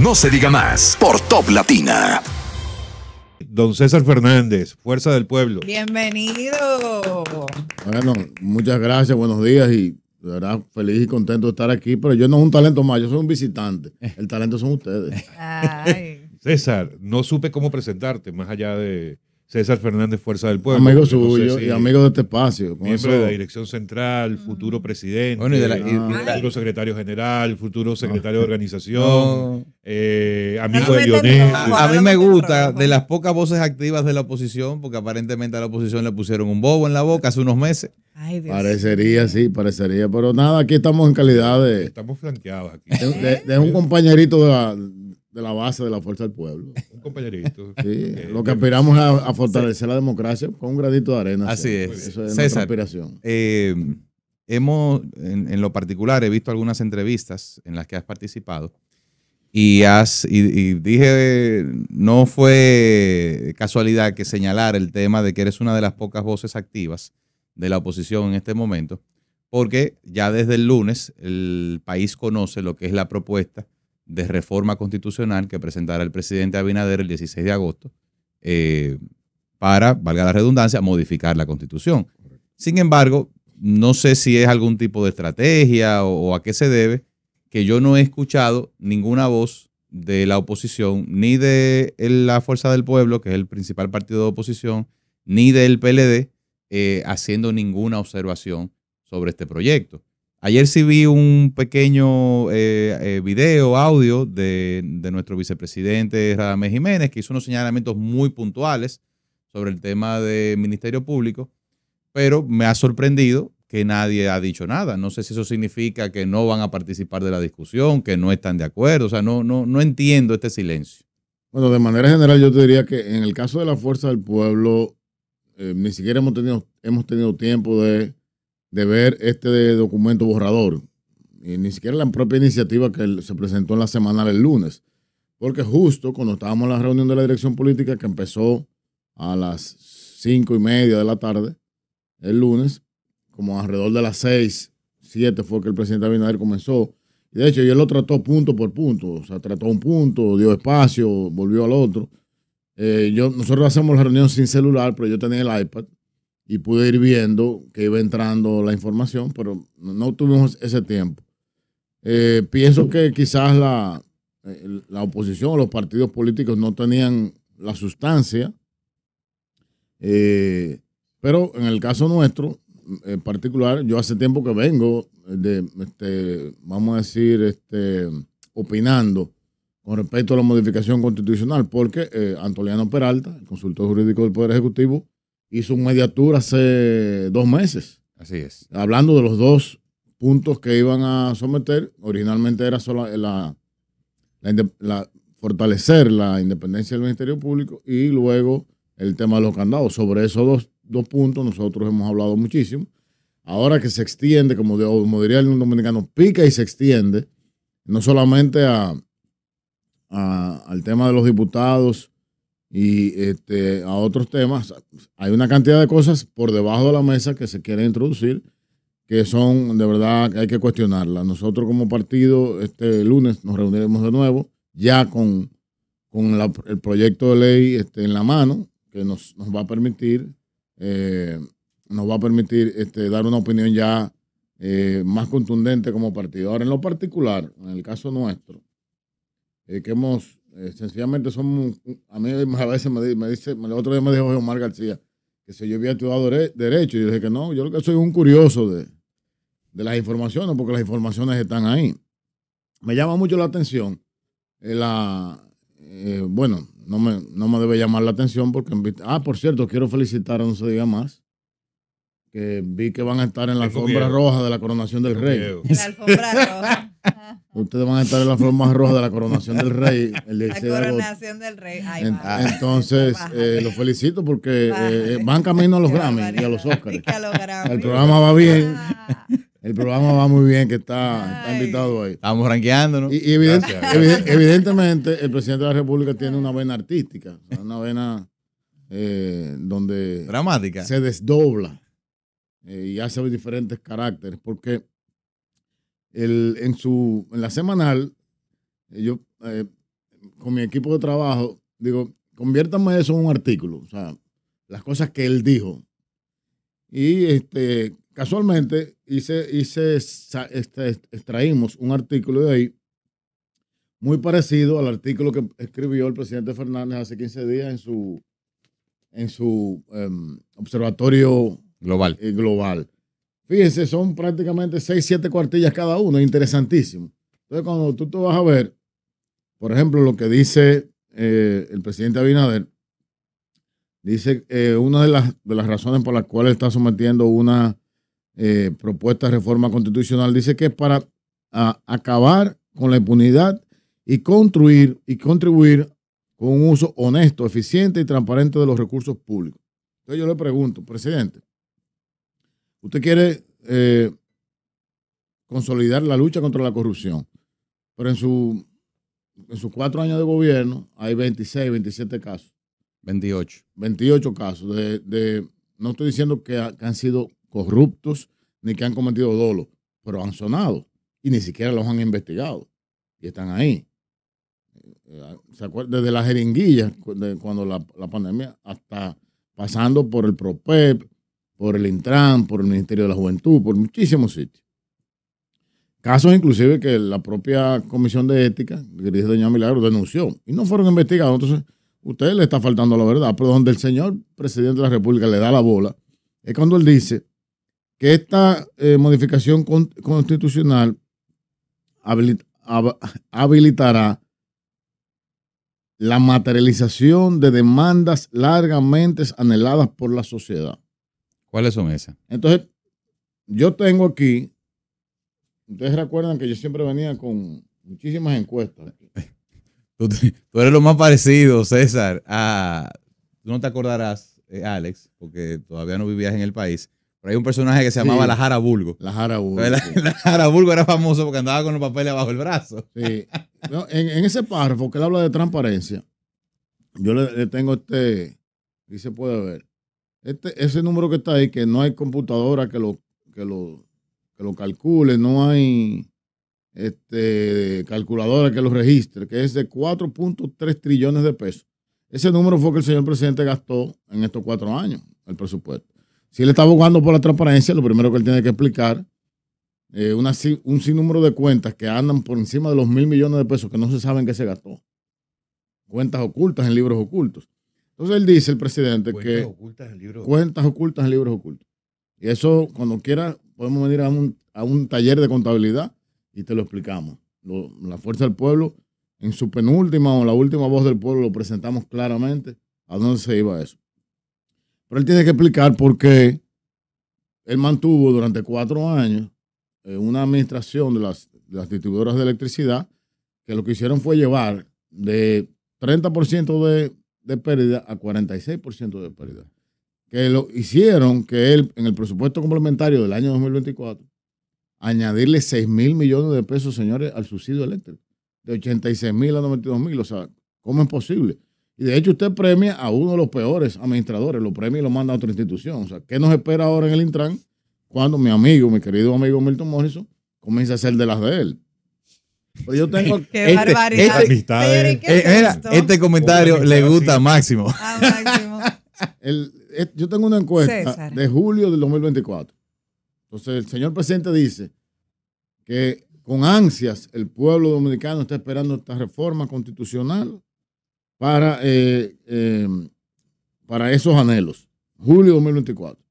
No se diga más por Top Latina. Don César Fernández, Fuerza del Pueblo. Bienvenido. Bueno, muchas gracias, buenos días y de verdad feliz y contento de estar aquí, pero yo no soy un talento más, yo soy un visitante. El talento son ustedes. Ay. César, no supe cómo presentarte, más allá de César Fernández, Fuerza del Pueblo. Amigo porque no sé suyo si y amigo de este espacio. Con miembro eso, de la dirección central, futuro presidente, Bueno, futuro secretario general, futuro secretario de organización, No. amigo No de me Lionel. entendí. A mí me gusta Rojo. de las pocas voces activas de la oposición, porque aparentemente a la oposición le pusieron un bobo en la boca hace unos meses. Ay, Dios parecería, mío. sí, parecería, pero nada, aquí estamos en calidad Estamos flanqueados aquí. de un compañerito de la base de la Fuerza del Pueblo. Un compañerito. Sí, lo que aspiramos es a fortalecer la democracia con un granito de arena. Así siempre. es. Eso es César, nuestra aspiración. Hemos, en lo particular, he visto algunas entrevistas en las que has participado y dije, no fue casualidad que señalar el tema de que eres una de las pocas voces activas de la oposición en este momento, porque ya desde el lunes el país conoce lo que es la propuesta de reforma constitucional que presentará el presidente Abinader el 16 de agosto para, valga la redundancia, modificar la Constitución. Sin embargo, no sé si es algún tipo de estrategia o a qué se debe, que yo no he escuchado ninguna voz de la oposición, ni de la Fuerza del Pueblo, que es el principal partido de oposición, ni del PLD, haciendo ninguna observación sobre este proyecto. Ayer sí vi un pequeño video, audio de nuestro vicepresidente Radamés Jiménez, que hizo unos señalamientos muy puntuales sobre el tema del Ministerio Público, pero me ha sorprendido que nadie ha dicho nada. No sé si eso significa que no van a participar de la discusión, que no están de acuerdo. O sea, no entiendo este silencio. Bueno, de manera general yo te diría que en el caso de la Fuerza del Pueblo, ni siquiera hemos tenido tiempo de ver este documento borrador, y ni siquiera la propia iniciativa que se presentó en la semanal el lunes, porque justo cuando estábamos en la reunión de la dirección política que empezó a las 5:30 de la tarde, el lunes, como alrededor de las 6, 7 fue que el presidente Abinader comenzó, y de hecho él lo trató punto por punto, o sea, trató un punto, dio espacio, volvió al otro. Nosotros hacemos la reunión sin celular, pero yo tenía el iPad y pude ir viendo que iba entrando la información, pero no tuvimos ese tiempo. Pienso que quizás la oposición o los partidos políticos no tenían la sustancia, pero en el caso nuestro, en particular, yo hace tiempo que vengo vamos a decir, opinando con respecto a la modificación constitucional, porque Antoliano Peralta, el consultor jurídico del Poder Ejecutivo, hizo un mediatur hace 2 meses. Así es. Hablando de los 2 puntos que iban a someter. Originalmente era solo fortalecer la independencia del Ministerio Público y luego el tema de los candados. Sobre esos dos puntos nosotros hemos hablado muchísimo. Ahora que se extiende, como diría el dominicano, pica y se extiende, no solamente al tema de los diputados y a otros temas, hay una cantidad de cosas por debajo de la mesa que se quieren introducir que son de verdad que hay que cuestionarlas. Nosotros como partido este lunes nos reuniremos de nuevo ya con el proyecto de ley en la mano que nos va a permitir dar una opinión ya más contundente como partido. Ahora, en lo particular, en el caso nuestro, que hemos sencillamente somos, a mí a veces me dice, el otro día me dijo Omar García que si yo había estudiado Derecho, y yo dije que no, yo lo que soy un curioso de las informaciones, porque las informaciones están ahí. Me llama mucho la atención, bueno, no me debe llamar la atención porque, por cierto, quiero felicitar a No Se Diga Más, que vi que van a estar en la alfombra roja de la coronación del rey. En la alfombra roja. Ustedes van a estar en la alfombra roja de la coronación del rey el 16 de La agosto. coronación del rey. Ay, Entonces, los felicito porque van camino a los Grammy y a los Oscars. El programa va bien. El programa va muy bien, que está invitado ahí. Estamos rankeándonos. Y evidentemente, el presidente de la República tiene una vena artística, o sea, una vena donde dramática se desdobla y hace diferentes caracteres, porque en la semanal, yo con mi equipo de trabajo, digo, conviértame eso en un artículo, o sea, las cosas que él dijo. Y casualmente extraímos un artículo de ahí muy parecido al artículo que escribió el presidente Fernández hace 15 días en su observatorio global. Fíjense, son prácticamente 6, 7 cuartillas cada uno, interesantísimo. Entonces, cuando tú te vas a ver, por ejemplo, lo que dice el presidente Abinader, dice una de las razones por las cuales está sometiendo una propuesta de reforma constitucional, dice que es para acabar con la impunidad y contribuir con un uso honesto, eficiente y transparente de los recursos públicos. Entonces yo le pregunto, presidente, ¿usted quiere consolidar la lucha contra la corrupción? Pero en sus 4 años de gobierno hay 26, 27 casos. 28 casos. No estoy diciendo que han sido corruptos ni que han cometido dolo, pero han sonado y ni siquiera los han investigado y están ahí. ¿Se acuerdan? Desde las jeringuillas, cuando la pandemia, hasta pasando por el PROPEP, por el Intran, por el Ministerio de la Juventud, por muchísimos sitios. Casos inclusive que la propia Comisión de Ética, dirigida doña Milagro, denunció y no fueron investigados. Entonces, usted le está faltando la verdad, pero donde el señor presidente de la República le da la bola es cuando él dice que esta modificación constitucional habilitará la materialización de demandas largamente anheladas por la sociedad. ¿Cuáles son esas? Entonces, yo tengo aquí, ustedes recuerdan que yo siempre venía con muchísimas encuestas. Tú eres lo más parecido, César, tú no te acordarás, Alex, porque todavía no vivías en el país, pero hay un personaje que se llamaba la Jara Bulgo. La Jara Bulgo. La Jara Bulgo era famoso porque andaba con los papeles abajo el brazo. Sí. No, en ese párrafo que él habla de transparencia, yo le tengo y se puede ver, ese número que está ahí, que no hay computadora que lo calcule, no hay calculadora que lo registre, que es de 4.3 trillones de pesos. Ese número fue que el señor presidente gastó en estos 4 años, el presupuesto. Si él está abogando por la transparencia, lo primero que él tiene que explicar un sinnúmero de cuentas que andan por encima de los 1.000 millones de pesos que no se saben que se gastó. Cuentas ocultas en libros ocultos. Entonces él dice, el presidente, cuentas ocultas en libros ocultos. Y eso, cuando quiera, podemos venir a un taller de contabilidad y te lo explicamos. La Fuerza del Pueblo, en su penúltima o la última voz del pueblo, lo presentamos claramente a dónde se iba eso. Pero él tiene que explicar por qué él mantuvo durante 4 años una administración de las distribuidoras de electricidad que lo que hicieron fue llevar de 30% de pérdida a 46% de pérdida. Que lo hicieron que él, en el presupuesto complementario del año 2024, añadirle 6.000 millones de pesos, señores, al subsidio eléctrico. De 86.000 a 92.000. O sea, ¿cómo es posible? Y de hecho usted premia a uno de los peores administradores, lo premia y lo manda a otra institución. O sea, ¿qué nos espera ahora en el Intran cuando mi querido amigo Milton Morrison comienza a hacer de las de él? Pues yo tengo Qué barbaridad. amistades. ¿Qué es esto? Este comentario le gusta a Máximo. Máximo. Yo tengo una encuesta César. de julio del 2024. Entonces el señor presidente dice que con ansias el pueblo dominicano está esperando esta reforma constitucional para esos anhelos. Julio 2024.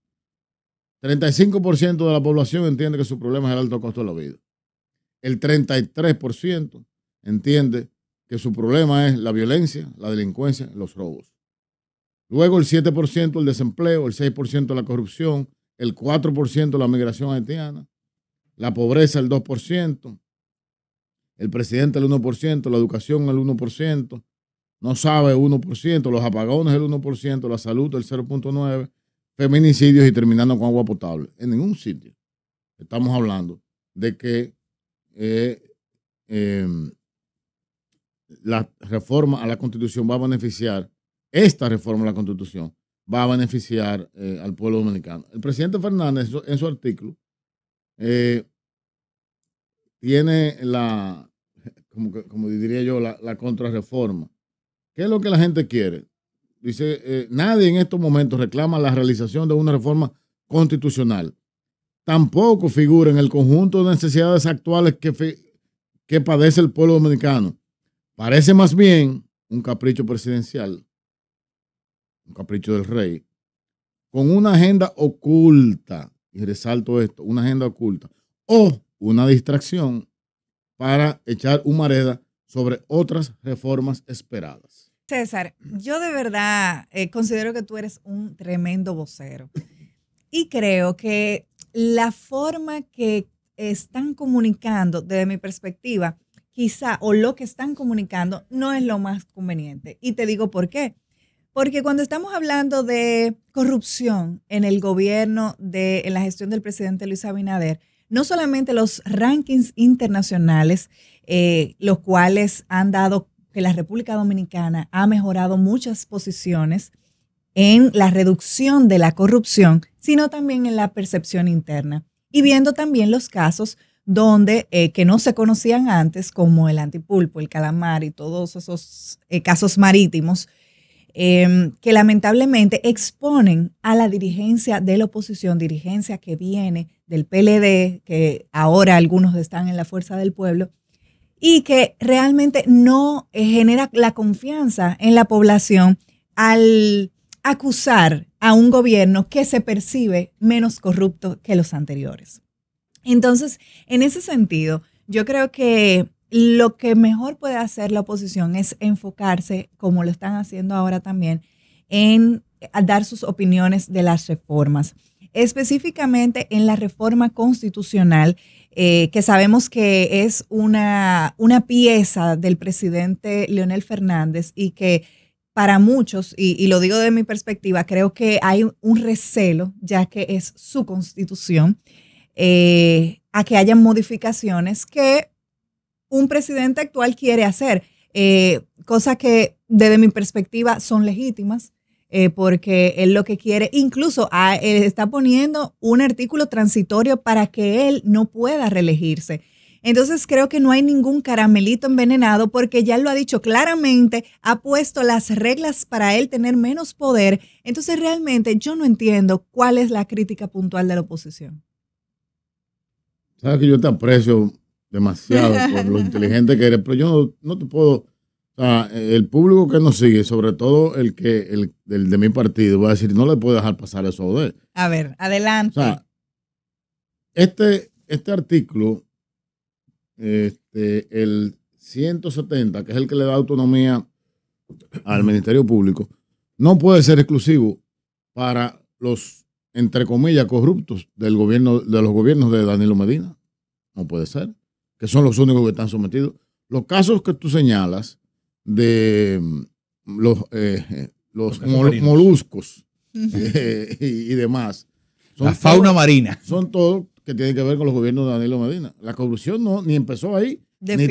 35% de la población entiende que su problema es el alto costo de la vida. El 33% entiende que su problema es la violencia, la delincuencia, los robos. Luego el 7% el desempleo, el 6% la corrupción, el 4% la migración haitiana, la pobreza el 2%, el presidente el 1%, la educación el 1%, no sabe el 1%, los apagones el 1%, la salud el 0.9%, feminicidios y terminando con agua potable. En ningún sitio estamos hablando de que la reforma a la Constitución va a beneficiar, esta reforma a la Constitución va a beneficiar al pueblo dominicano. El presidente Fernández, en su artículo, tiene la como diría yo, la contrarreforma. ¿Qué es lo que la gente quiere? Dice, nadie en estos momentos reclama la realización de una reforma constitucional. Tampoco figura en el conjunto de necesidades actuales que padece el pueblo dominicano. Parece más bien un capricho presidencial, un capricho del rey, con una agenda oculta, y resalto esto, una agenda oculta, o una distracción para echar humareda sobre otras reformas esperadas. César, yo de verdad considero que tú eres un tremendo vocero y creo que la forma que están comunicando, desde mi perspectiva, quizá, o lo que están comunicando, no es lo más conveniente. Y te digo por qué. Porque cuando estamos hablando de corrupción en el gobierno, en la gestión del presidente Luis Abinader, no solamente los rankings internacionales, los cuales han dado que la República Dominicana ha mejorado muchas posiciones en la reducción de la corrupción, sino también en la percepción interna. Y viendo también los casos donde que no se conocían antes, como el antipulpo, el calamar y todos esos casos marítimos, que lamentablemente exponen a la dirigencia de la oposición, dirigencia que viene del PLD, que ahora algunos están en la Fuerza del Pueblo, y que realmente no genera la confianza en la población al acusar a un gobierno que se percibe menos corrupto que los anteriores. Entonces, en ese sentido, yo creo que lo que mejor puede hacer la oposición es enfocarse, como lo están haciendo ahora también, en dar sus opiniones de las reformas, específicamente en la reforma constitucional, que sabemos que es una pieza del presidente Leonel Fernández y que para muchos, y lo digo de mi perspectiva, creo que hay un recelo, ya que es su constitución, a que haya modificaciones que un presidente actual quiere hacer, cosas que desde mi perspectiva son legítimas, porque él lo que quiere, incluso está poniendo un artículo transitorio para que él no pueda reelegirse. Entonces creo que no hay ningún caramelito envenenado porque ya lo ha dicho claramente, ha puesto las reglas para él tener menos poder. Entonces realmente yo no entiendo cuál es la crítica puntual de la oposición. Sabes que yo te aprecio demasiado por lo inteligente que eres, pero yo no te puedo, o sea, el público que nos sigue, sobre todo el de mi partido, va a decir, no le puedo dejar pasar eso a Odette. A ver, adelante. O sea, este artículo, el 170, que es el que le da autonomía al Ministerio Público, no puede ser exclusivo para los, entre comillas, corruptos del gobierno, de los gobiernos de Danilo Medina. No puede ser, que son los únicos que están sometidos. Los casos que tú señalas de los moluscos y demás. La fauna marina. Son todos que tienen que ver con los gobiernos de Danilo Medina. La corrupción no, ni empezó ahí, ni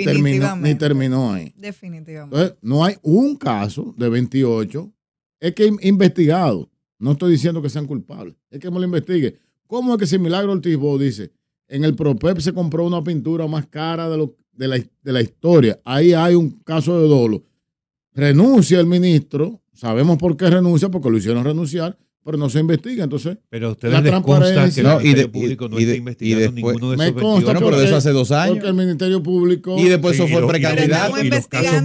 terminó ahí. Definitivamente. Entonces, no hay un caso de 28. Es que investigado. No estoy diciendo que sean culpables. Es que me lo investigue. ¿Cómo es que si Milagro Ortiz Bosch dice, en el PROPEP se compró una pintura más cara de la historia? Ahí hay un caso de dolo. Renuncia el ministro. Sabemos por qué renuncia, porque lo hicieron renunciar, pero no se investiga. Entonces, pero a ustedes les consta que el Ministerio Público no está investigando ninguno de esos 28. Bueno, pero de eso hace 2 años. Porque el Ministerio Público... Y después eso fue precandidato. Y los casos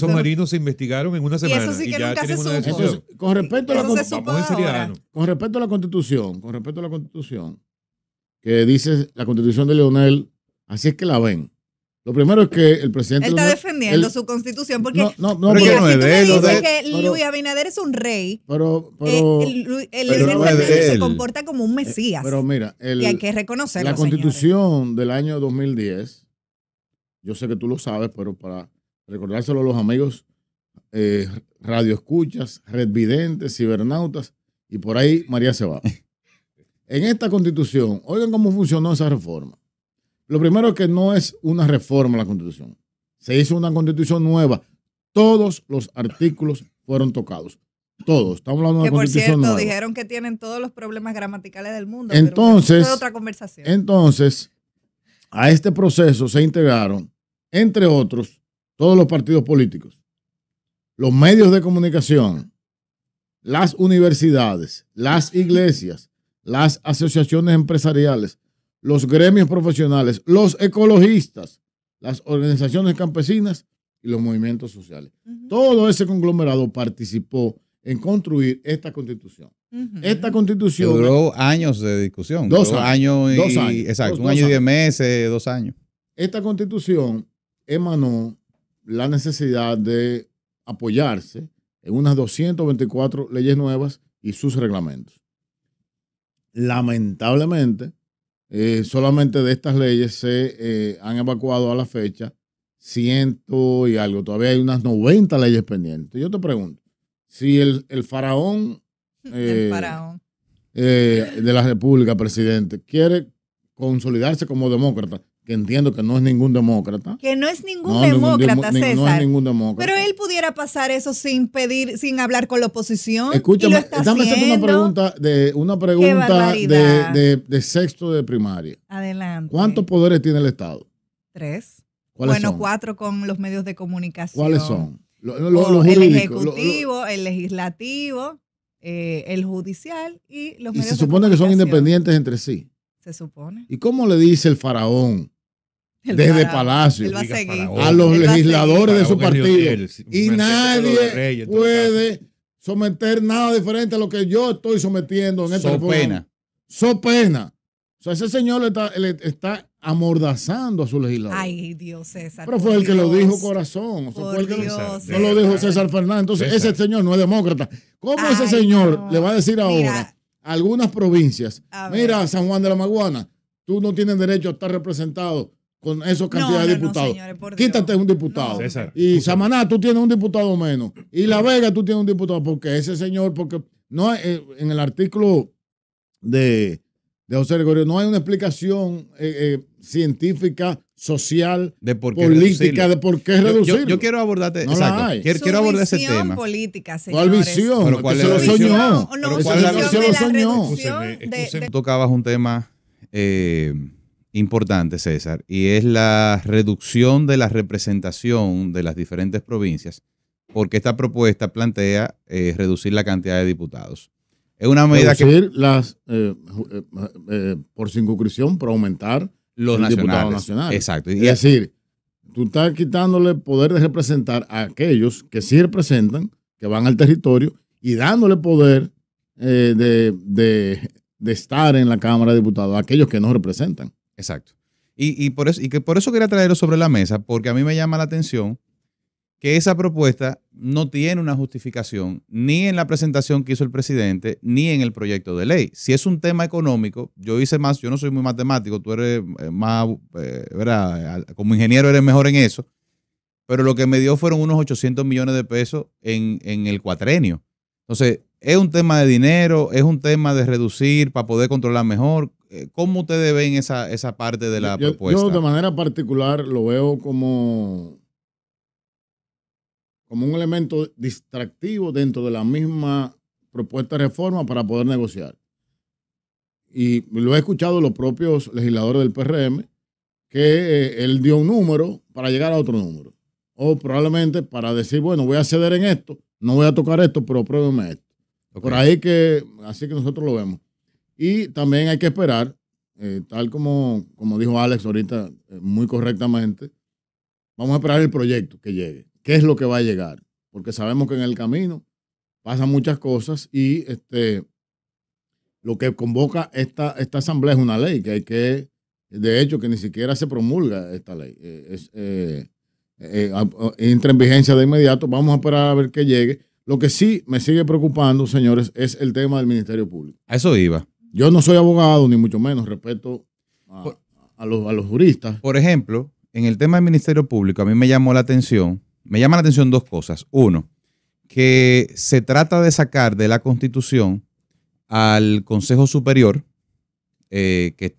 marinos se investigaron en una semana. Y eso sí que ya nunca se tienen una supo. decisión. Entonces, con respecto a la Constitución, que dice la Constitución de Leonel, así es que la ven. Lo primero es que el presidente... Él está defendiendo su constitución porque no, mira, pero no si es tú de me él, dices no de- que Luis Abinader es un rey, pero el pero Leonel no es de Fernández se él. comporta como un mesías. pero mira, y hay que reconocerlo, la Constitución del año 2010, yo sé que tú lo sabes, pero para recordárselo a los amigos radioescuchas, redvidentes, cibernautas y por ahí María se va. En esta Constitución, oigan cómo funcionó esa reforma. Lo primero es que no es una reforma a la Constitución. Se hizo una Constitución nueva. Todos los artículos fueron tocados. Todos. Estamos hablando de Que una por Constitución cierto, nueva. dijeron que tienen todos los problemas gramaticales del mundo. Entonces, pero eso es otra conversación. a este proceso se integraron entre otros, todos los partidos políticos, los medios de comunicación, las universidades, las iglesias, las asociaciones empresariales, los gremios profesionales, los ecologistas, las organizaciones campesinas y los movimientos sociales. Todo ese conglomerado participó en construir esta constitución. Esta constitución duró años de discusión. 2 años. Dos años. Exacto, 2 1 año y años. 10 meses, 2 años. Esta constitución emanó la necesidad de apoyarse en unas 224 leyes nuevas y sus reglamentos. Lamentablemente, solamente de estas leyes se han evacuado a la fecha 100 y algo. Todavía hay unas 90 leyes pendientes. Yo te pregunto, si el faraón, El faraón. de la República, presidente, quiere consolidarse como demócrata, que entiendo que no es ningún demócrata. Que no es ningún demócrata, César. No es ningún demócrata. Pero él pudiera pasar eso sin pedir, sin hablar con la oposición. Escúchame, y lo está déjame hacerte una Qué pregunta barbaridad. de sexto de primaria. Adelante. ¿Cuántos poderes tiene el Estado? 3. ¿Cuáles Bueno, son? 4 con los medios de comunicación. ¿Cuáles son? Los El jurídicos. ejecutivo, el legislativo, el judicial y los Y medios se de supone que son comunicación. independientes entre sí. Se supone. ¿Y cómo le dice el faraón El desde faraón. Palacio Él va a Diga seguir. faraón. a los Él va a legisladores de su Faraón es partido? Leonel, Y un nadie rey, en todo puede someter nada diferente a lo que yo estoy sometiendo en este So pena. So pena. O sea, ese señor le está amordazando a su legislador. Ay, Dios, César. Pero por fue el que lo Dios. dijo, corazón. O sea, Por fue el que Dios, no lo dijo César Fernández. Entonces, César. ese señor no es demócrata. ¿Cómo ese Ay, señor no. le va a decir ahora Mira. a algunas provincias, A ver. mira, San Juan de la Maguana, tú no tienes derecho a estar representado con esa cantidad de diputados? señores, por Dios. Quítate un diputado. No. César, Y escúchame. Samaná, tú tienes un diputado menos. Y La Vega, tú tienes un diputado. Porque ese señor, porque no hay, en el artículo de José Gregorio, no hay una explicación científica, social, De por qué política reducirlo. de por qué Yo- reducirlo. Yo quiero abordarte. No la exacto. hay. Quiero abordar ese visión tema. política, ¿Cuál señores. visión? Pero Es ¿cuál que es se la lo visión? soñó. No, Pero esa ¿cuál es la visión se de lo la soñó. reducción Escúcheme. de- Tú tocabas un tema importante, César, y es la reducción de la representación de las diferentes provincias, porque esta propuesta plantea reducir la cantidad de diputados. Es una medida que Reducir las por circunscripción, por aumentar los el diputado nacionales. nacional. Exacto. Es Y decir, tú estás quitándole poder de representar a aquellos que sí representan, que van al territorio, y dándole poder de estar en la Cámara de Diputados a aquellos que no representan. exacto. Y por eso quería traerlo sobre la mesa, porque a mí me llama la atención que esa propuesta no tiene una justificación ni en la presentación que hizo el presidente, ni en el proyecto de ley. Si es un tema económico, yo no soy muy matemático, tú eres más, ¿verdad? Como ingeniero eres mejor en eso, pero lo que me dio fueron unos 800 millones de pesos en el cuatrenio. Entonces, es un tema de dinero, es un tema de reducir para poder controlar mejor. ¿Cómo ustedes ven esa parte de la propuesta? Yo de manera particular lo veo como un elemento distractivo dentro de la misma propuesta de reforma para poder negociar. Y lo he escuchado de los propios legisladores del PRM, que él dio un número para llegar a otro número. O probablemente para decir, bueno, voy a ceder en esto, no voy a tocar esto, pero pruébeme esto. Ok. Por ahí así que nosotros lo vemos. Y también hay que esperar, tal como dijo Alex ahorita muy correctamente, vamos a esperar el proyecto que llegue. ¿Qué es lo que va a llegar? Porque sabemos que en el camino pasan muchas cosas y lo que convoca esta asamblea es una ley de hecho, que ni siquiera se promulga esta ley. Entra en vigencia de inmediato. Vamos a esperar a ver que llegue. Lo que sí me sigue preocupando, señores, es el tema del Ministerio Público. A eso iba. Yo no soy abogado, ni mucho menos, respeto a los juristas. Por ejemplo, en el tema del Ministerio Público, a mí me llama la atención dos cosas. Uno, que se trata de sacar de la Constitución al Consejo Superior, que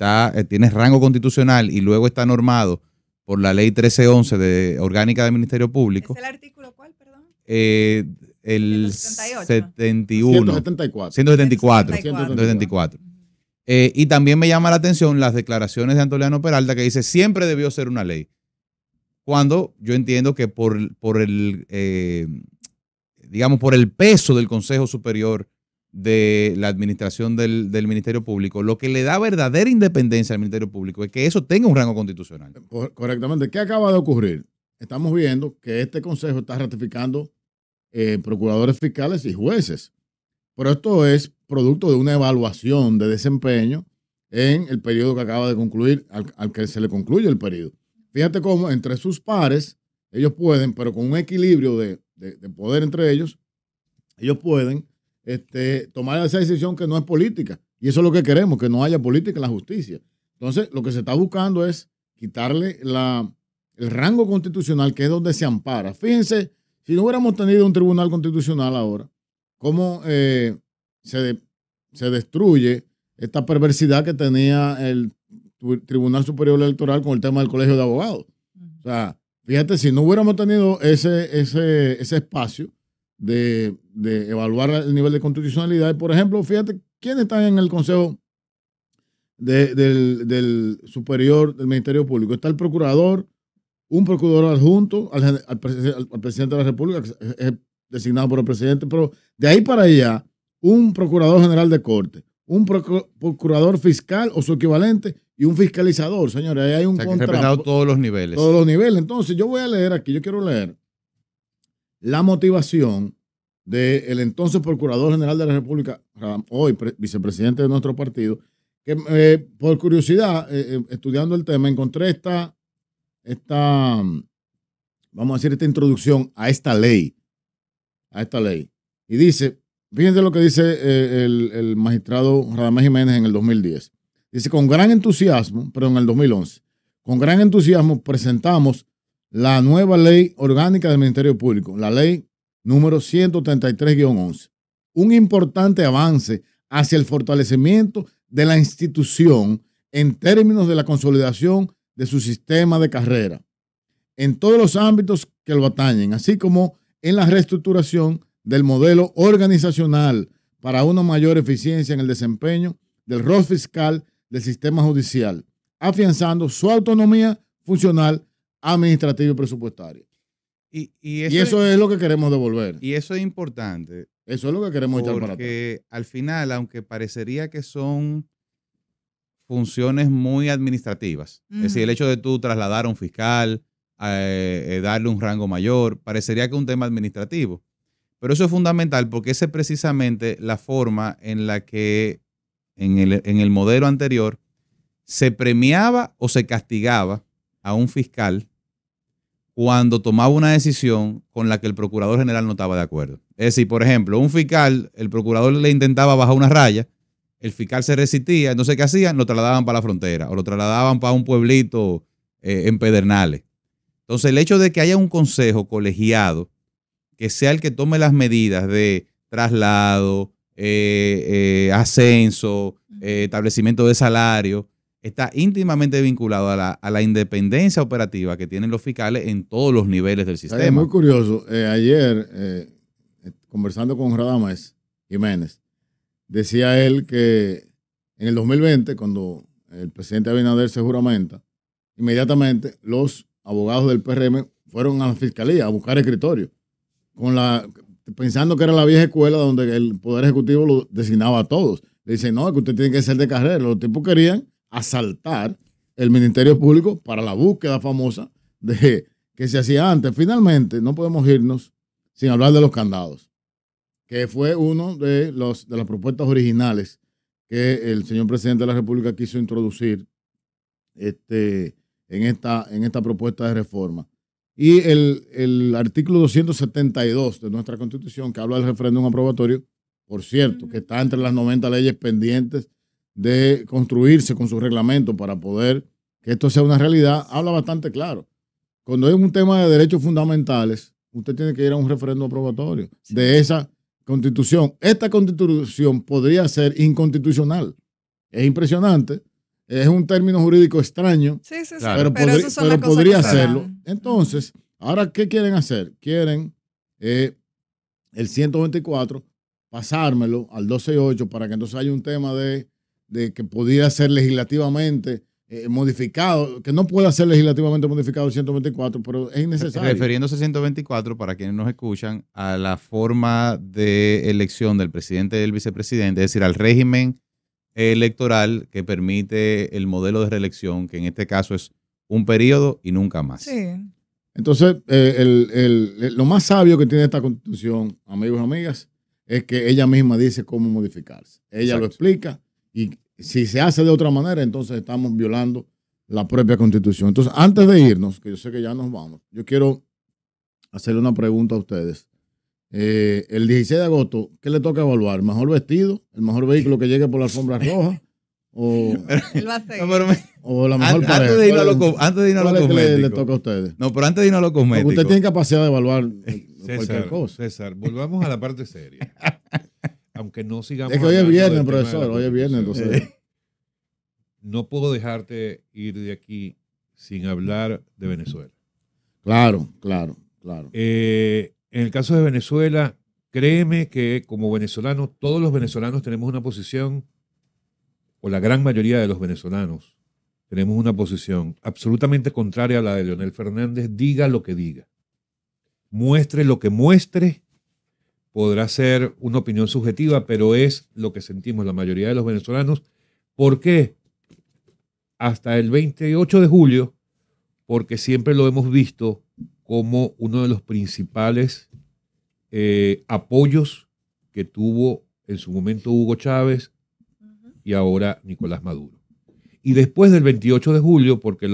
tiene rango constitucional y luego está normado por la ley 1311 de Orgánica del Ministerio Público. ¿Es el artículo cuál, perdón? El 178. 71. 174. 174. 174. Y también me llama la atención las declaraciones de Antoliano Peralta que dice siempre debió ser una ley. cuando yo entiendo que por el, digamos, por el peso del Consejo Superior de la administración del Ministerio Público, lo que le da verdadera independencia al Ministerio Público es que eso tenga un rango constitucional. Correctamente. ¿Qué acaba de ocurrir? Estamos viendo que este Consejo está ratificando procuradores fiscales y jueces. Pero esto es producto de una evaluación de desempeño en el periodo que acaba de concluir, al que se le concluye el periodo. Fíjate cómo entre sus pares, ellos pueden, pero con un equilibrio de poder entre ellos, ellos pueden tomar esa decisión que no es política. Y eso es lo que queremos, que no haya política en la justicia. Entonces, lo que se está buscando es quitarle el rango constitucional, que es donde se ampara. Fíjense, si no hubiéramos tenido un tribunal constitucional ahora, cómo se destruye esta perversidad que tenía el Tribunal Superior Electoral con el tema del Colegio de Abogados. O sea, fíjate, si no hubiéramos tenido ese espacio de evaluar el nivel de constitucionalidad, por ejemplo, fíjate, ¿quiénes están en el Consejo del Superior del Ministerio Público? Está el procurador, un procurador adjunto al presidente de la República, que es designado por el presidente, pero de ahí para allá, un procurador general de corte, un procurador fiscal o su equivalente y un fiscalizador, señores. Ahí hay un contrato. Todos los niveles. Todos los niveles. Entonces, yo voy a leer aquí, yo quiero leer la motivación del entonces Procurador General de la República, hoy vicepresidente de nuestro partido, que por curiosidad, estudiando el tema, encontré esta, vamos a decir, esta introducción a esta ley. Y dice, fíjense lo que dice el magistrado Radamés Jiménez en el 2010. Dice, con gran entusiasmo, pero en el 2011, con gran entusiasmo presentamos la nueva ley orgánica del Ministerio Público, la ley número 133-11. Un importante avance hacia el fortalecimiento de la institución en términos de la consolidación de su sistema de carrera, en todos los ámbitos que lo atañen, así como en la reestructuración del modelo organizacional para una mayor eficiencia en el desempeño del rol fiscal del sistema judicial, afianzando su autonomía funcional, administrativa y presupuestaria. Y eso es lo que queremos devolver. Y eso es importante. Eso es lo que queremos echar para atrás. Porque al final, aunque parecería que son funciones muy administrativas, es decir, el hecho de tú trasladar a un fiscal, darle un rango mayor, parecería que es un tema administrativo. Pero eso es fundamental porque esa es precisamente la forma en la que en el modelo anterior se premiaba o se castigaba a un fiscal cuando tomaba una decisión con la que el procurador general no estaba de acuerdo. Es decir, por ejemplo, un fiscal, el procurador le intentaba bajar una raya, el fiscal se resistía, entonces ¿qué hacían? Lo trasladaban para la frontera o lo trasladaban para un pueblito en Pedernales. Entonces, el hecho de que haya un consejo colegiado que sea el que tome las medidas de traslado, ascenso, establecimiento de salario, está íntimamente vinculado a la independencia operativa que tienen los fiscales en todos los niveles del sistema. Es muy curioso. Ayer, conversando con Radamés Jiménez, decía él que en el 2020, cuando el presidente Abinader se juramenta, inmediatamente los abogados del PRM fueron a la fiscalía a buscar escritorio, pensando que era la vieja escuela donde el Poder Ejecutivo lo designaba a todos. Le dicen, no, es que usted tiene que ser de carrera. Los tipos querían asaltar el Ministerio Público para la búsqueda famosa que se hacía antes. Finalmente, no podemos irnos sin hablar de los candados, que fue uno de las propuestas originales que el señor presidente de la República quiso introducir en esta propuesta de reforma. Y el artículo 272 de nuestra Constitución, que habla del referéndum aprobatorio, por cierto, que está entre las 90 leyes pendientes de construirse con su reglamento para poder que esto sea una realidad, habla bastante claro. Cuando es un tema de derechos fundamentales, usted tiene que ir a un referéndum aprobatorio de esa Constitución. Esta Constitución podría ser inconstitucional. Es impresionante. Es un término jurídico extraño, claro. pero podría hacerlo. Entonces, ahora, ¿qué quieren hacer? Quieren el 124 pasármelo al 12.8 para que entonces haya un tema de que pudiera ser legislativamente modificado, que no pueda ser legislativamente modificado el 124, pero es innecesario. Refiriéndose a 124, para quienes nos escuchan, a la forma de elección del presidente y del vicepresidente, es decir, al régimen electoral que permite el modelo de reelección, que en este caso es un periodo y nunca más. Sí. Entonces, lo más sabio que tiene esta Constitución, amigos y amigas, es que ella misma dice cómo modificarse. Ella lo explica y si se hace de otra manera, entonces estamos violando la propia Constitución. Entonces, antes de irnos, que yo sé que ya nos vamos, yo quiero hacerle una pregunta a ustedes. El 16 de agosto, ¿qué le toca evaluar? ¿El mejor vestido? ¿El mejor vehículo que llegue por la alfombra roja? ¿O, Él va a seguir. o la mejor pareja? Antes de irnos a lo cosmético. Le toca a ustedes? No, pero antes de irnos a lo Porque cosmético. usted tiene capacidad de evaluar cualquier cosa. César, volvamos a la parte seria. Aunque no sigamos. Es que hoy es hablando viernes, del tema de la profesor, hoy es viernes, Constitución. entonces. No puedo dejarte ir de aquí sin hablar de Venezuela. Claro. En el caso de Venezuela, créeme que como venezolanos, todos los venezolanos tenemos una posición, o la gran mayoría de los venezolanos tenemos una posición absolutamente contraria a la de Leonel Fernández, diga lo que diga. Muestre lo que muestre, podrá ser una opinión subjetiva, pero es lo que sentimos la mayoría de los venezolanos. ¿Por qué? Hasta el 28 de julio, porque siempre lo hemos visto como uno de los principales apoyos que tuvo en su momento Hugo Chávez y ahora Nicolás Maduro. Y después del 28 de julio, porque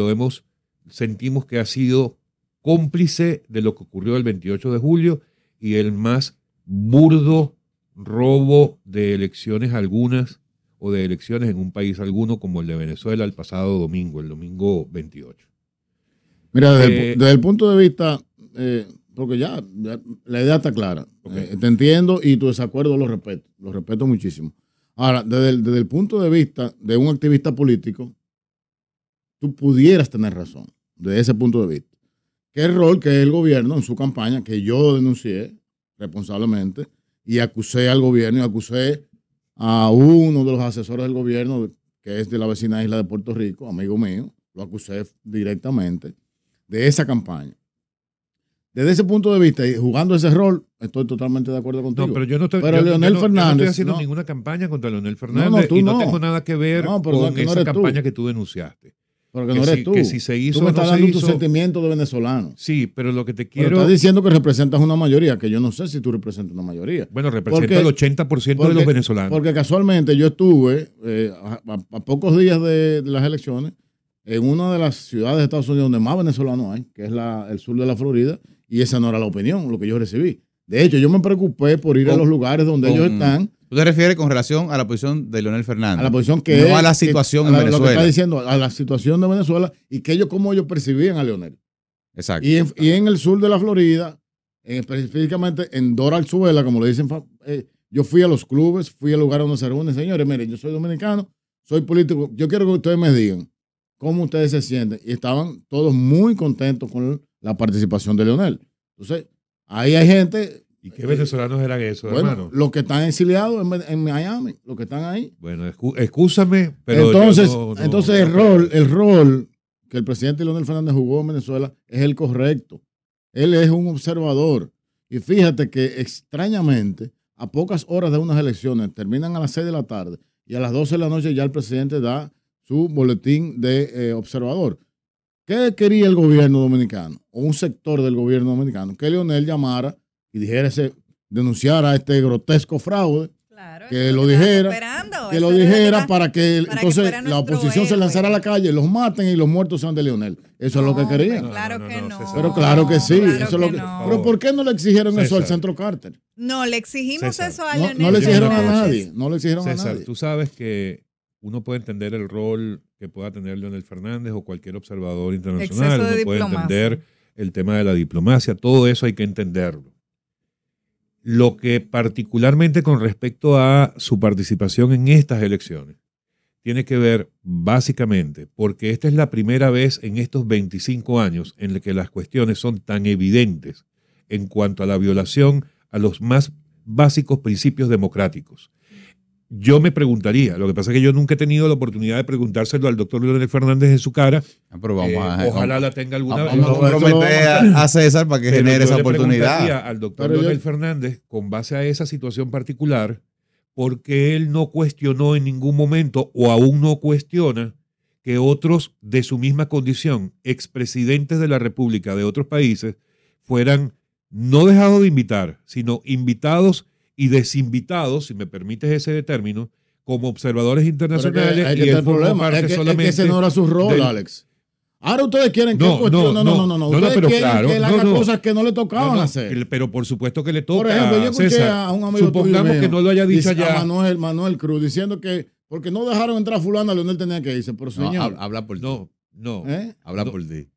sentimos que ha sido cómplice de lo que ocurrió el 28 de julio y el más burdo robo de elecciones algunas o de elecciones en un país alguno como el de Venezuela el pasado domingo, el domingo 28. Mira, desde el punto de vista, porque ya la idea está clara. Okay. Te entiendo y tu desacuerdo lo respeto muchísimo. Ahora, desde el punto de vista de un activista político, tú pudieras tener razón, desde ese punto de vista. ¿Qué rol que el gobierno en su campaña, que yo denuncié responsablemente y acusé al gobierno y acusé a uno de los asesores del gobierno, que es de la vecina isla de Puerto Rico, amigo mío, lo acusé directamente de esa campaña? Desde ese punto de vista y jugando ese rol, estoy totalmente de acuerdo contigo. No, pero yo no estoy, pero yo Leonel no Fernández, estoy haciendo no. ninguna campaña contra Leonel Fernández No, tú y no no. tengo nada que ver No, pero con que no esa eres tú. campaña que tú denunciaste. Porque no eres tú. Que si se hizo tú me o no estás se dando tu hizo. sentimiento de venezolano. Sí, pero lo que te Pero quiero... estás diciendo que representas una mayoría, que yo no sé si tú representas una mayoría. Bueno, representa el 80% de los venezolanos. Porque casualmente yo estuve a pocos días de las elecciones en una de las ciudades de Estados Unidos donde más venezolanos hay, que es el sur de la Florida, y esa no era la opinión, lo que yo recibí. De hecho, yo me preocupé por ir a los lugares donde ellos están. ¿Tú te refieres con relación a la posición de Leonel Fernández? A la posición que no a la situación en Venezuela. Lo que está diciendo, a la situación de Venezuela y que cómo ellos percibían a Leonel. Exacto. Y en el sur de la Florida, específicamente en Doral Suela, como le dicen, yo fui a los clubes, fui al lugar donde se reúnen. Señores, miren, yo soy dominicano, soy político, yo quiero que ustedes me digan cómo ustedes se sienten. Y estaban todos muy contentos con la participación de Leonel. Entonces, ahí hay gente... ¿Y qué venezolanos eran esos, bueno, hermano? los que están exiliados en Miami, los que están ahí. Bueno, excúsame, pero entonces, yo no, entonces el rol que el presidente Leonel Fernández jugó en Venezuela es el correcto. Él es un observador. Y fíjate que extrañamente, a pocas horas de unas elecciones, terminan a las 6 de la tarde y a las 12 de la noche ya el presidente da su boletín de observador. ¿Qué quería el gobierno dominicano o un sector del gobierno dominicano? Que Leonel llamara y denunciara este grotesco fraude, Claro, que lo dijera, para que entonces la oposición se lanzara a la calle, los maten y los muertos sean de Leonel. Eso es lo que querían. Claro que no. César. Pero claro que sí. Claro Eso es lo que que, no. pero ¿por qué no le exigieron eso al César. Centro Carter? No, le exigimos César. eso a No, Leonel no le exigieron a Fernández. nadie. No le exigieron a César, nadie. tú sabes que uno puede entender el rol que pueda tener Leonel Fernández o cualquier observador internacional. Exceso de Uno puede diplomacia. entender el tema de la diplomacia. Todo eso hay que entenderlo. Lo que particularmente con respecto a su participación en estas elecciones tiene que ver básicamente porque esta es la primera vez en estos 25 años en la que las cuestiones son tan evidentes en cuanto a la violación a los más básicos principios democráticos. yo me preguntaría. Lo que pasa es que yo nunca he tenido la oportunidad de preguntárselo al doctor Leonel Fernández en su cara. Pero Ojalá la tenga alguna vez. Vamos a comprometer a César para que Pero genere yo esa le oportunidad. preguntaría al doctor Leonel Fernández, con base a esa situación particular, porque él no cuestionó en ningún momento, o aún no cuestiona, que otros de su misma condición, expresidentes de la República de otros países, fueran no dejados de invitar, sino invitados y desinvitados, si me permites ese término, como observadores internacionales. Hay y que él el formó problema. parte Es que solamente ese no era su rol, del- Alex. Ahora ustedes quieren que No, cuestione. No. Ustedes pero quieren claro, que él haga cosas que no le tocaban hacer. Pero por supuesto que le toca. Por ejemplo, yo escuché César, a un amigo supongamos tuyo mío, que no lo haya dicho dice, allá. a Manuel Cruz, diciendo que porque no dejaron entrar a fulano, Leonel tenía que irse. Pero No, señor, habla por ti. No. ¿eh? Habla No. por ti.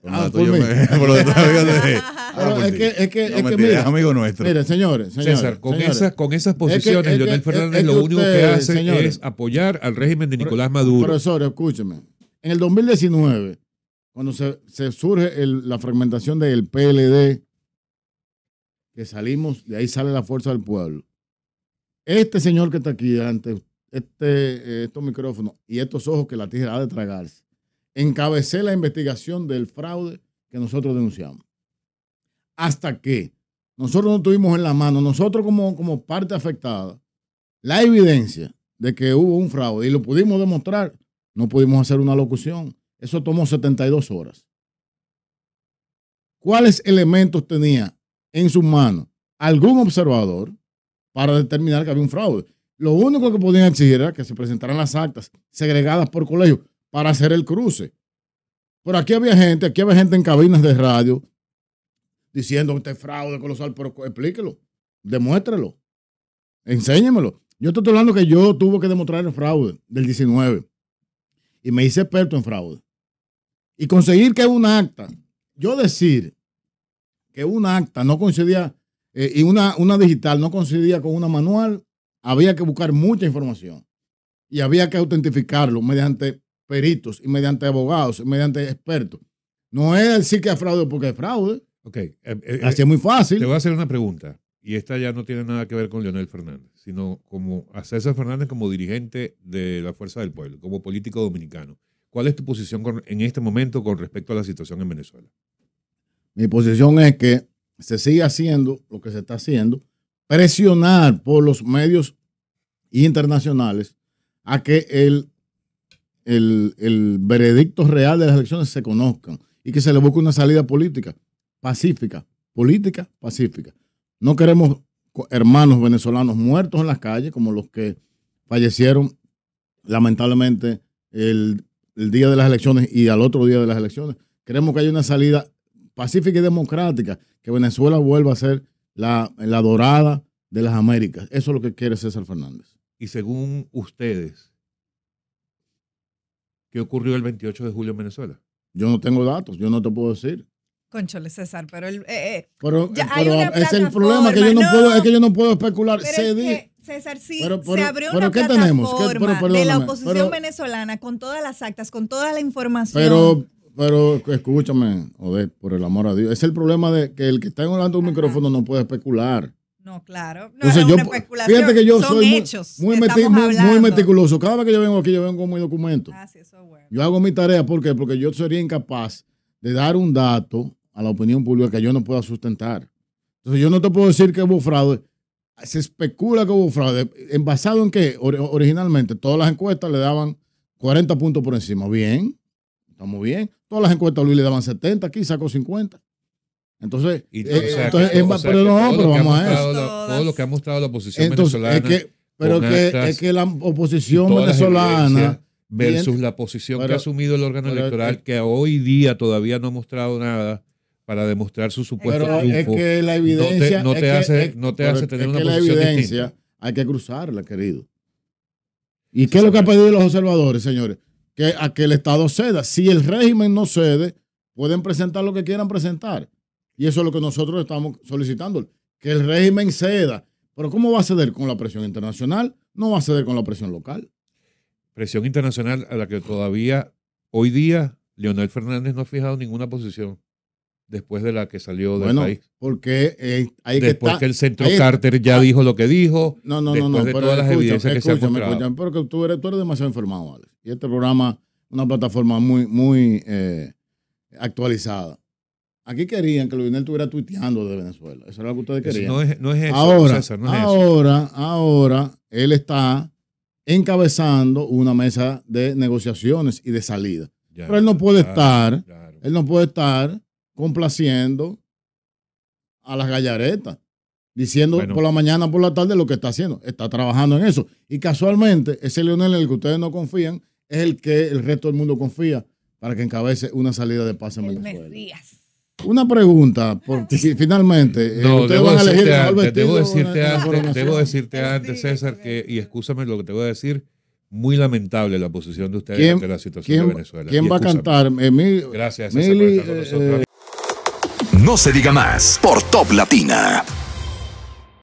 Por Por lo mí. tuyo, por lo tuyo, Pero habla por es ti. que No, mentira, mira, es amigo nuestro. mire, señores, César, con esas posiciones, es que- Leonel es Fernández que lo único que usted, hace señores, es apoyar al régimen de Nicolás Maduro. Profesor, escúcheme. En el 2019, cuando se surge la fragmentación del PLD, que salimos, de ahí sale la fuerza del pueblo. Este señor que está aquí delante, estos micrófonos y estos ojos que la tierra ha de tragarse, encabecé la investigación del fraude que nosotros denunciamos. Hasta que nosotros no tuvimos en la mano, nosotros como parte afectada, la evidencia de que hubo un fraude y lo pudimos demostrar, no pudimos hacer una locución. Eso tomó 72 horas. ¿Cuáles elementos tenía en sus manos algún observador para determinar que había un fraude? Lo único que podían exigir era que se presentaran las actas segregadas por colegio para hacer el cruce. Pero aquí había gente en cabinas de radio diciendo que este es fraude colosal, pero explíquelo, demuéstrelo, enséñemelo. Yo estoy hablando que yo tuve que demostrar el fraude del 19 y me hice experto en fraude. Y conseguir que un acta, yo decir que un acta no coincidía y una digital no coincidía con una manual, había que buscar mucha información y había que autentificarlo mediante peritos y mediante abogados y mediante expertos. No es decir que es fraude porque es fraude. Ok. Así es muy fácil. Te voy a hacer una pregunta, y esta ya no tiene nada que ver con Leonel Fernández, sino como a César Fernández como dirigente de la Fuerza del Pueblo, como político dominicano. ¿Cuál es tu posición en este momento con respecto a la situación en Venezuela? Mi posición es que se sigue haciendo lo que se está haciendo, presionar por los medios internacionales a que el veredicto real de las elecciones se conozcan y que se le busque una salida política pacífica. No queremos hermanos venezolanos muertos en las calles como los que fallecieron lamentablemente el día de las elecciones y al otro día de las elecciones. Queremos que haya una salida pacífica y democrática, que Venezuela vuelva a ser la dorada de las Américas. Eso es lo que quiere César Fernández. Y según ustedes, ¿qué ocurrió el 28 de julio en Venezuela? Yo no tengo datos, yo no te puedo decir. Conchole, César, pero Pero hay una es el problema que yo no puedo, es que yo no puedo especular. Pero es que, César, sí, Pero, se abrió pero una ¿qué plataforma tenemos? de la oposición venezolana con todas las actas, con toda la información. Pero escúchame, Odette, por el amor a Dios. Es el problema de que el que está hablando un micrófono no puede especular. No, claro. No Entonces es una especulación. Fíjate que yo son soy hechos muy hablando. meticuloso. Cada vez que yo vengo aquí, yo vengo con mi documento. Sí, eso es bueno. Yo hago mi tarea, ¿por qué? Porque yo sería incapaz de dar un dato a la opinión pública que yo no pueda sustentar. Entonces yo no te puedo decir que hubo fraude. Se especula que hubo fraude. ¿Basado en qué? Originalmente todas las encuestas le daban 40 puntos por encima. Bien, estamos bien. Todas las encuestas a Luis le daban 70, aquí sacó 50. Entonces, pero vamos a eso. Todo lo que ha mostrado la oposición venezolana. Es que la oposición venezolana versus la posición que ha asumido el órgano electoral, que hoy día todavía no ha mostrado nada para demostrar su supuesto triunfo. Es que la evidencia no te hace tener una posición distinta. Hay que cruzarla, querido. ¿Y qué es lo que han pedido los observadores, señores? Que a que el Estado ceda. Si el régimen no cede, pueden presentar lo que quieran presentar. Y eso es lo que nosotros estamos solicitando, que el régimen ceda. Pero ¿cómo va a ceder? ¿Con la presión internacional? No va a ceder con la presión local. Presión internacional a la que todavía, hoy día, Leonel Fernández no ha fijado ninguna posición. después de la que salió del Bueno, país. porque Después que el centro Carter ya dijo lo que dijo, No, después de todas las evidencias que se han mostrado. Porque tú eres demasiado informado, Alex. Y este programa es una plataforma muy actualizada. Aquí querían que Leonel estuviera tuiteando de Venezuela. Eso era lo que ustedes querían. No es eso, ahora, César, no es eso. Ahora, él está encabezando una mesa de negociaciones y de salida. Ya, Pero él no puede claro. él no puede estar complaciendo a las gallaretas, diciendo por la mañana, por la tarde lo que está haciendo. Está trabajando en eso. Y casualmente, ese Leonel en el que ustedes no confían es el que el resto del mundo confía para que encabece una salida de paz en Venezuela. Mesías. Una pregunta, porque finalmente No, ustedes van a elegir el mejor debo vestido. decirte antes, César, y escúchame lo que te voy a decir, muy lamentable la posición de ustedes ante la situación de Venezuela. ¿Quién va a cantar? Gracias, César, por estar con nosotros. No se diga más por Top Latina.